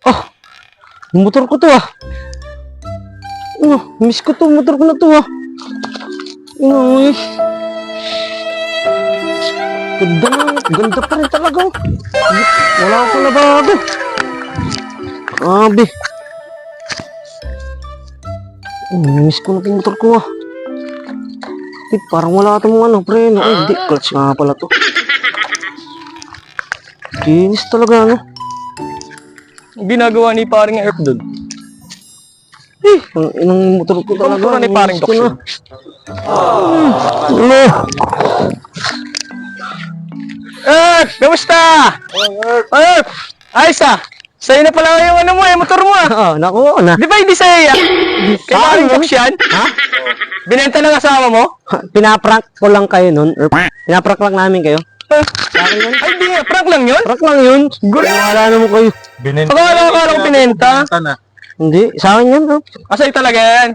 Oh, motor ko to ah. Miss ko to, motor ko na to ah. Uy. Ganda pa rin talaga. Wala akong labago. Grabe. Miss ko na itong motor ko ah. Parang wala itong ano, preno. Ay, hindi. Clutch nga pala to. Kinis talaga, ano? Ginagawa ni paring Erp doon. Ang inang motor ko talaga. Motor ni paring Doc yun. Erp! Kamusta? Erp! Ayos ah! Sa'yo na pala yung ano mo motor mo ah. Oo, nakuha ko na. Di ba hindi sa'yo yan? Kay paring Doc yan? Ha? Binenta ng asawa mo? Pinaprank ko lang kayo nun. Pinaprank lang namin kayo. Ay, hindi nga. Prank lang yun? Prank lang yun. Wala naman kayo. Akala ko pinenta. Hindi, sa akin yan. Sa'yo talaga yan.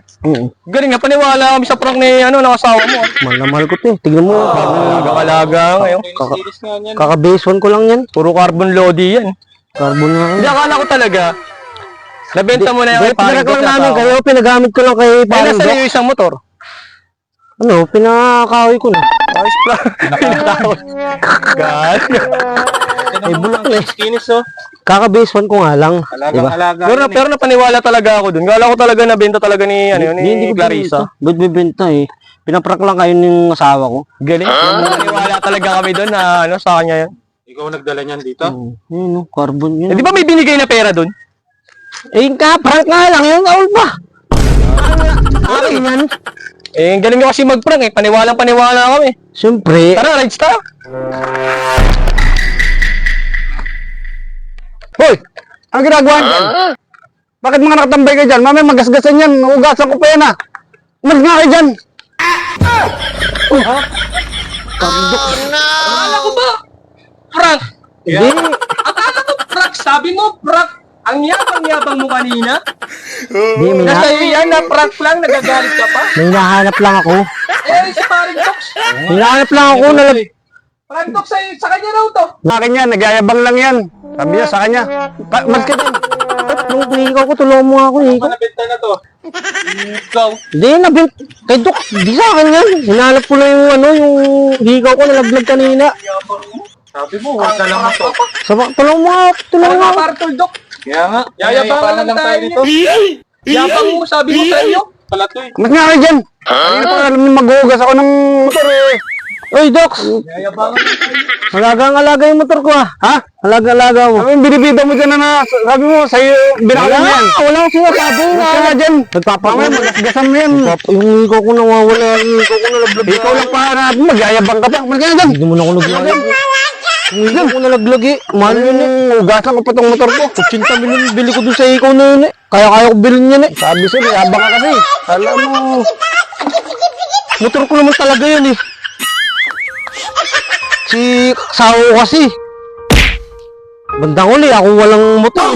Galing nga, paniwala kami sa prank ni ng asawa mo. Mahal na mahal ko to eh. Tignan mo. Gakalaga ngayon. Kaka-base 1 ko lang yan. Puro carbon lodi yan. Carbon nga. Hindi, akala ko talaga. Nabenta mo na yung kay paring Pinag Doc lang na namin asawa. kayo. Pinagamit ko lang kay Ay, paring nasa Doc. yung isang motor. Ano, pinakaway ko na. Ayos pala. Pinakaway. God. Ay, bulok na eh. Kinis oh. Kaka-base 1 ko nga lang. Alaga. Pero napaniwala talaga ako dun. Kala ko talaga nabenta talaga ni Hindi ko Clarissa. Ba't bibenta eh? Pinaprank lang kayo ng asawa ko. Galing. Naniwala talaga kami doon na sa kanya yan. Ikaw nagdala niyan dito? Yun, carbon yun. Eh, di ba may binigay na pera doon? Eh, prank nga lang yun. Awal pa. Akin yan. Eh, galing nyo kasi mag-prank eh. Paniwala kami. Siyempre. Tara, rides tayo. Hoy! Ano ginagawa niyan? Bakit mga nakatambay kayo dyan? Mamaya magasgasan yan. Ugasan ko pa yan ah. Umalis nga kayo dyan. Akala ko ba? Prank! Hindi. Akala ko prank! Sabi mo prank! Ang yabang-yabang mo kanina? Hindi, Nasa iyo yan na prank lang, nagagalit ka pa? may hinahanap lang ako. Eh, si paring Doc. May hinahanap lang ako. Paring Doc, sa kanya raw to. Sa akin yan. Nagyayabang lang yan. Sabi niya sa kanya. Umalis ka dyan. Nung ikaw ko, tulungan mo ako eh. Nabenta na to. Ikaw. Hindi, kay Dok, di sa akin yan. Hinahanap ko lang yung higaw ko, nalaglag kanina. Sabi mo, huwag ka lang ito. Tulungan mo ako, tulungan mo ako. Partol Doc. Kaya nga. Yayabangan lang tayo dito. Yabang mo, sabi mo sa iyo. Pala to eh. Umalis nga kayo dyan. Kanina pa alam niyo maghugas ako ng motor eh. Oy, Doc! Yayabangan lang tayo. Alaga-alaga yung motor ko ah. Ha? Alaga-alaga mo. Sabi mo, binibida mo dyan na sabi mo, sa'yo binakalan mo yan. Wala akong sinasabi Umalis na. ka nga dyan. Nagpapamay mo. Magasgasan mo yan. Yung higaw ko nawawala. Yung higaw ko nalaglag. Ikaw lang pa hanapin, magyayabang ka pa. Umalis ka nga dyan. Hindi mo na ako naglag. Yung higaw ko nalaglag eh. Mahal yun eh. Ugasan ko pa tong motor ko. 80 million bili ko dun sa ikaw na yun eh. Kaya ko bilhin yan eh. Sabi sa'yo, yabang ka kasi. Alam mo. Motor ko naman talaga yun eh. Si asawa ko kasi. Bandang uli, ako walang motor.